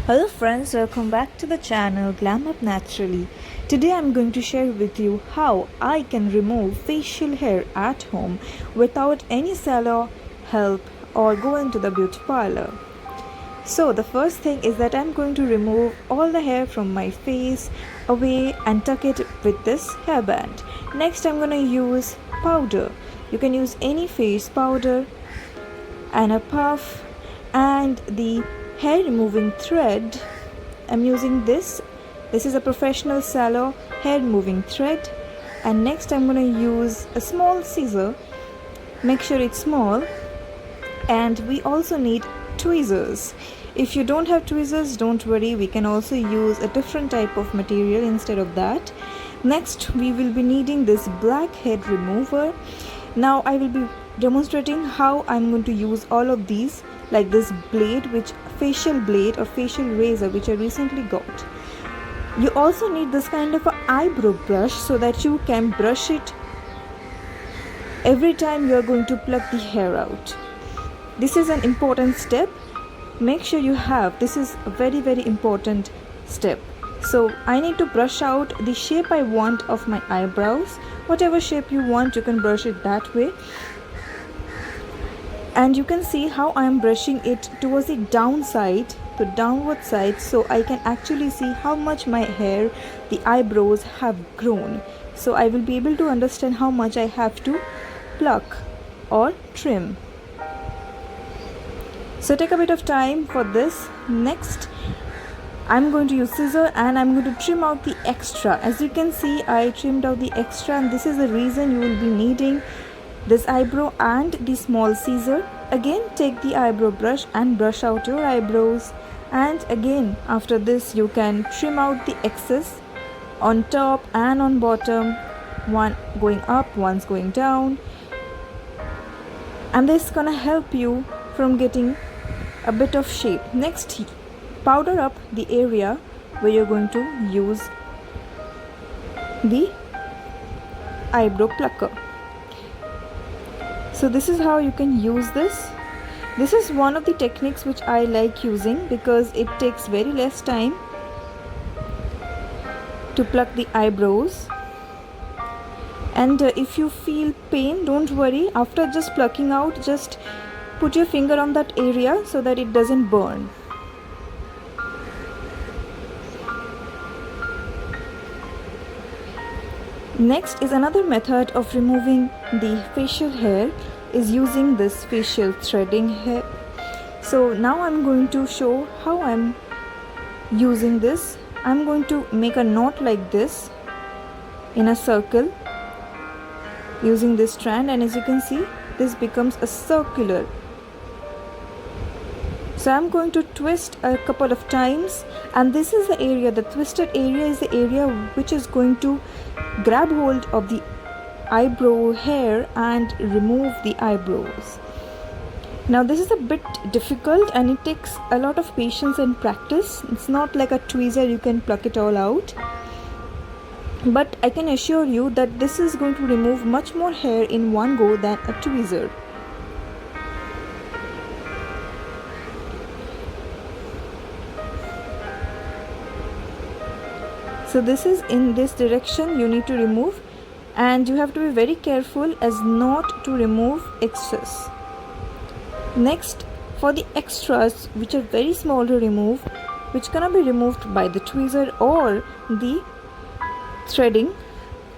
Hello friends, welcome back to the channel Glam Up Naturally. Today I'm going to share with you how I can remove facial hair at home without any salon help or go into the beauty parlor. So the first thing is that I'm going to remove all the hair from my face away and tuck it with this hairband. Next I'm going to use powder. You can use any face powder and a puff and the hair removing thread. I'm using this is a professional Salo hair removing thread. And next I'm going to use a small scissor. Make sure it's small. And we also need tweezers. If you don't have tweezers, don't worry, we can also use a different type of material instead of that. Next we will be needing this black head remover. Now I will be demonstrating how I'm going to use all of these, like this blade, which facial blade or facial razor which I recently got. You also need this kind of an eyebrow brush so that you can brush it every time you are going to pluck the hair out. This is an important step. Make sure you have, this is a very important step. So I need to brush out the shape I want of my eyebrows. Whatever shape you want, you can brush it that way. And you can see how I am brushing it towards the downside, the downward side, so I can actually see how much my hair, the eyebrows have grown. So I will be able to understand how much I have to pluck or trim. So take a bit of time for this. Next I'm going to use scissor and I'm going to trim out the extra. As you can see, I trimmed out the extra, and this is the reason you will be needing this eyebrow and the small scissor. Again, take the eyebrow brush and brush out your eyebrows, and again after this you can trim out the excess on top and on bottom, one going up, one's going down, and this is gonna help you from getting a bit of shape. Next, powder up the area where you're going to use the eyebrow plucker. So this is how you can use this. This is one of the techniques which I like using because it takes very less time to pluck the eyebrows. And if you feel pain, don't worry. After just plucking out, just put your finger on that area so that it doesn't burn. Next is another method of removing the facial hair is using this facial threading hair. So now I'm going to show how I'm using this. I'm going to make a knot like this in a circle using this strand, and as you can see, this becomes a circular. So I'm going to twist a couple of times, and this is the area, the twisted area is the area which is going to grab hold of the eyebrow hair and remove the eyebrows. Now this is a bit difficult and it takes a lot of patience and practice. It's not like a tweezer you can pluck it all out, but I can assure you that this is going to remove much more hair in one go than a tweezer. So this is in this direction you need to remove, and you have to be very careful as not to remove excess. Next, for the extras which are very small to remove, which cannot be removed by the tweezer or the threading,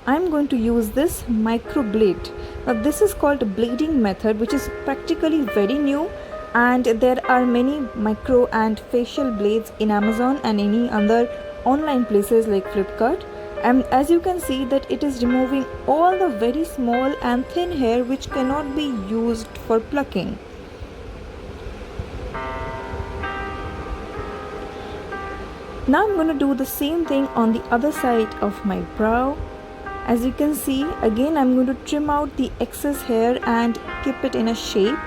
I'm going to use this micro blade. Now this is called a blading method, which is practically very new, and there are many micro and facial blades in Amazon and any other online places like Flipkart. And as you can see that it is removing all the very small and thin hair which cannot be used for plucking. Now I'm going to do the same thing on the other side of my brow. As you can see, again I'm going to trim out the excess hair and keep it in a shape.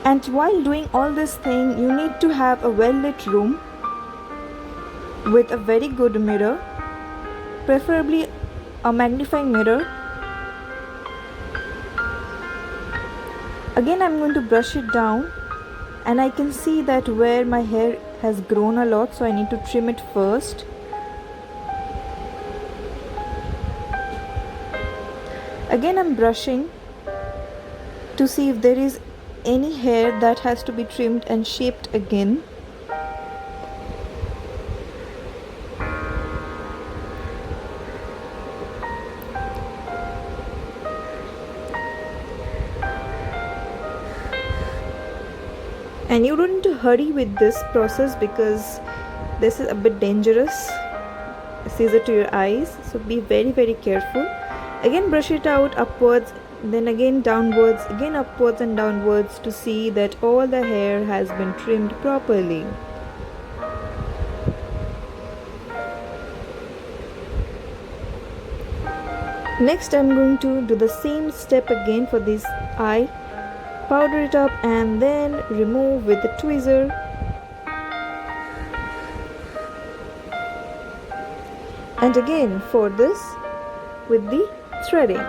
And while doing all this thing, you need to have a well-lit room with a very good mirror, preferably a magnifying mirror, Again I'm going to brush it down, and I can see that where my hair has grown a lot, so I need to trim it first. Again I'm brushing to see if there is any hair that has to be trimmed and shaped again. And you don't need to hurry with this process because this is a bit dangerous. Scissor to your eyes, so be very careful. Again brush it out upwards, then again downwards, again upwards and downwards to see that all the hair has been trimmed properly. Next I'm going to do the same step again for this eye. Powder it up and then remove with the tweezer. And again for this with the threading.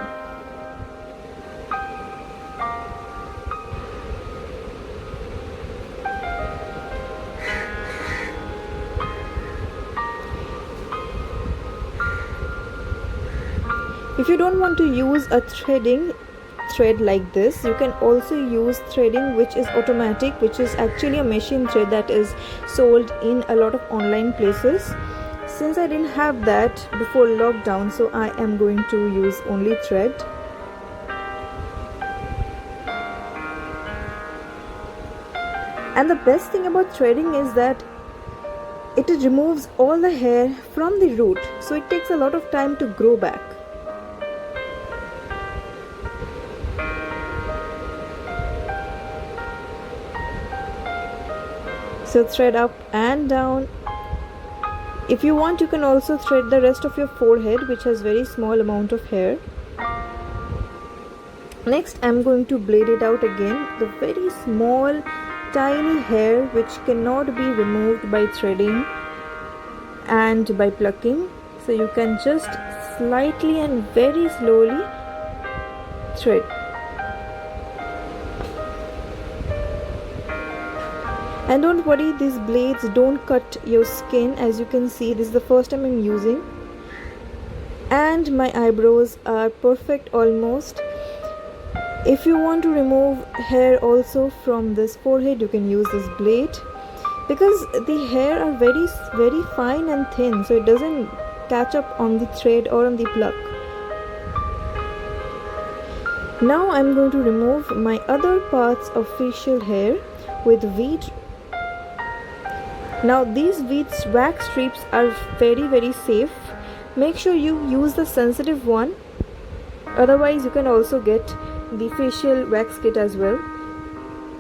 If you don't want to use a thread like this, you can also use threading which is automatic, which is actually a machine thread that is sold in a lot of online places. Since I didn't have that before lockdown, so I am going to use only thread. And the best thing about threading is that it removes all the hair from the root, so it takes a lot of time to grow back. So thread up and down. If you want, you can also thread the rest of your forehead, which has very small amount of hair. Next I'm going to blade it out again, the very small tiny hair which cannot be removed by threading and by plucking. So you can just slightly and very slowly thread. And don't worry, these blades don't cut your skin. As you can see, this is the first time I'm using, and my eyebrows are perfect almost. If you want to remove hair also from this forehead, you can use this blade because the hair are very fine and thin, so it doesn't catch up on the thread or on the pluck. Now I'm going to remove my other parts of facial hair with weed. Now these weeds wax strips are very safe. Make sure you use the sensitive one, otherwise you can also get the facial wax kit as well.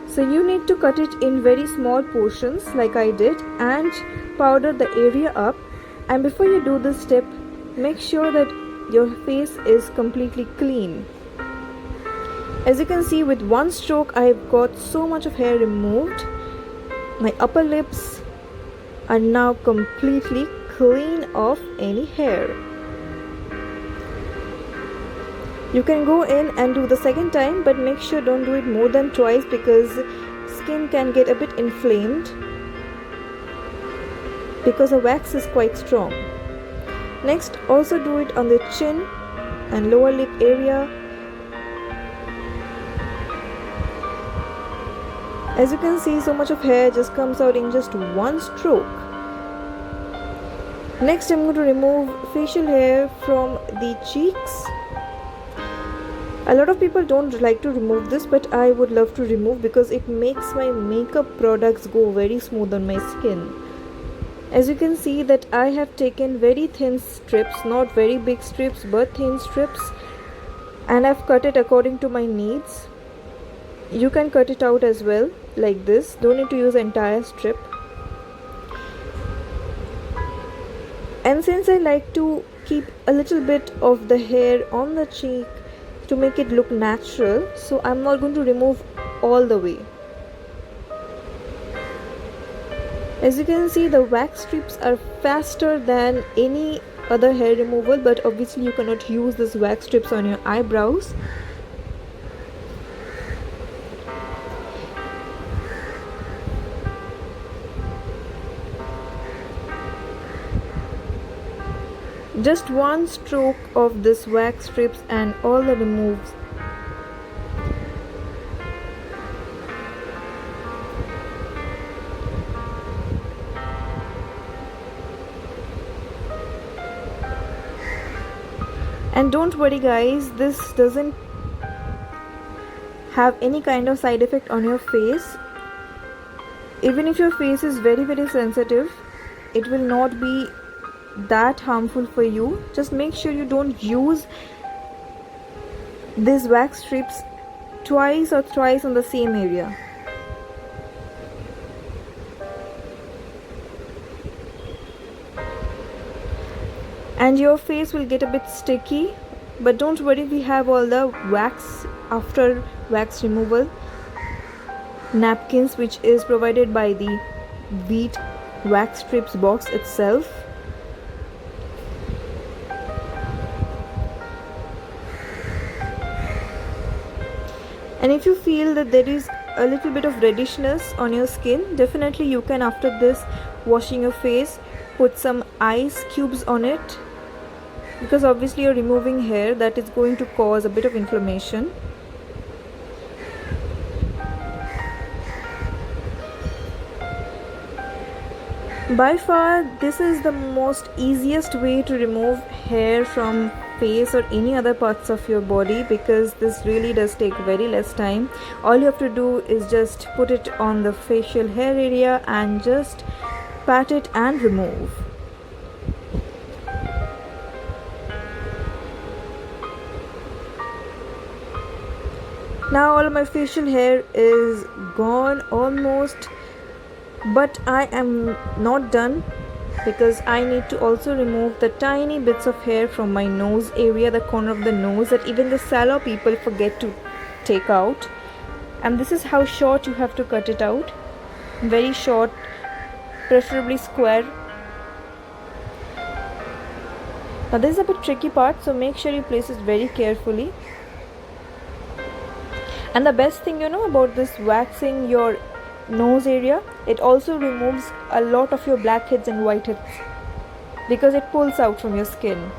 So you need to cut it in very small portions like I did and powder the area up. And before you do this step, make sure that your face is completely clean. As you can see, with one stroke I've got so much of hair removed. My upper lips are now completely clean of any hair. You can go in and do the second time, but make sure don't do it more than twice because skin can get a bit inflamed because the wax is quite strong. Next, also do it on the chin and lower lip area. As you can see, so much of hair just comes out in just one stroke. Next, I'm going to remove facial hair from the cheeks. A lot of people don't like to remove this, but I would love to remove because it makes my makeup products go very smooth on my skin. As you can see that I have taken very thin strips, not very big strips but thin strips, and I've cut it according to my needs. You can cut it out as well like this, don't need to use the entire strip. And since I like to keep a little bit of the hair on the cheek to make it look natural, so I'm not going to remove all the way. As you can see, the wax strips are faster than any other hair removal, but obviously you cannot use this wax strips on your eyebrows. Just one stroke of this wax strips and all the removes. And don't worry guys, this doesn't have any kind of side effect on your face. Even if your face is very sensitive, it will not be that harmful for you. Just make sure you don't use these wax strips twice or thrice on the same area. And your face will get a bit sticky, but don't worry, we have all the wax after wax removal napkins, which is provided by the Veet wax strips box itself. And if you feel that there is a little bit of reddishness on your skin, definitely you can, after this washing your face, put some ice cubes on it, because obviously you're removing hair that is going to cause a bit of inflammation. By far, this is the most easiest way to remove hair from face or any other parts of your body, because this really does take very less time. All you have to do is just put it on the facial hair area and just pat it and remove. Now all of my facial hair is gone almost, but I am not done, because I need to also remove the tiny bits of hair from my nose area, the corner of the nose, that even the sallow people forget to take out. And this is how short you have to cut it out. Very short, preferably square. Now this is a bit tricky part, so make sure you place it very carefully. And the best thing about this waxing your nose area, it also removes a lot of your blackheads and whiteheads, because it pulls out from your skin.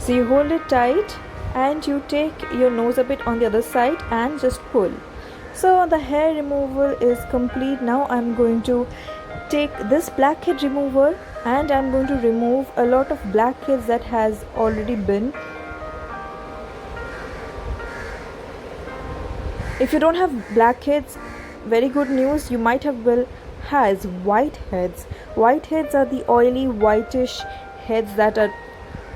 So you hold it tight and you take your nose a bit on the other side and just pull. So the hair removal is complete. Now I'm going to take this blackhead remover and I'm going to remove a lot of blackheads that has already been. If you don't have blackheads, very good news, you might have has whiteheads. Whiteheads are the oily whitish heads that are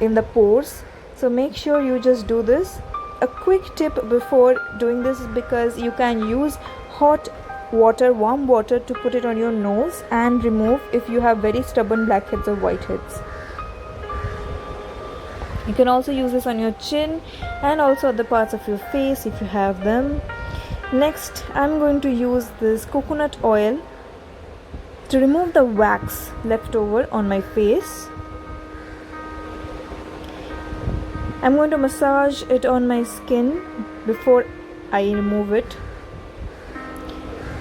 in the pores. So make sure you just do this. A quick tip before doing this is because you can use hot water, warm water, to put it on your nose and remove if you have very stubborn blackheads or whiteheads. You can also use this on your chin and also other parts of your face if you have them. Next, I'm going to use this coconut oil to remove the wax left over on my face. I'm going to massage it on my skin before I remove it.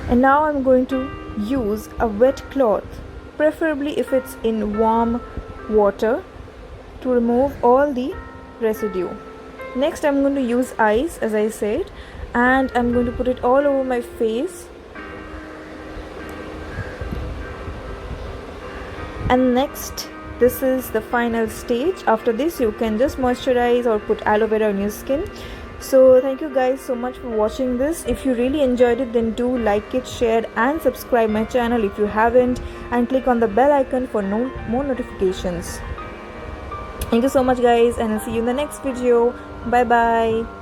And now I'm going to use a wet cloth, preferably if it's in warm water, to remove all the residue. Next, I'm going to use ice, as I said, and I'm going to put it all over my face. And next, this is the final stage. After this, you can just moisturize or put aloe vera on your skin. So thank you guys so much for watching this. If you really enjoyed it, then do like it, share and subscribe my channel if you haven't, and click on the bell icon for more notifications. Thank you so much guys, and I'll see you in the next video. Bye bye.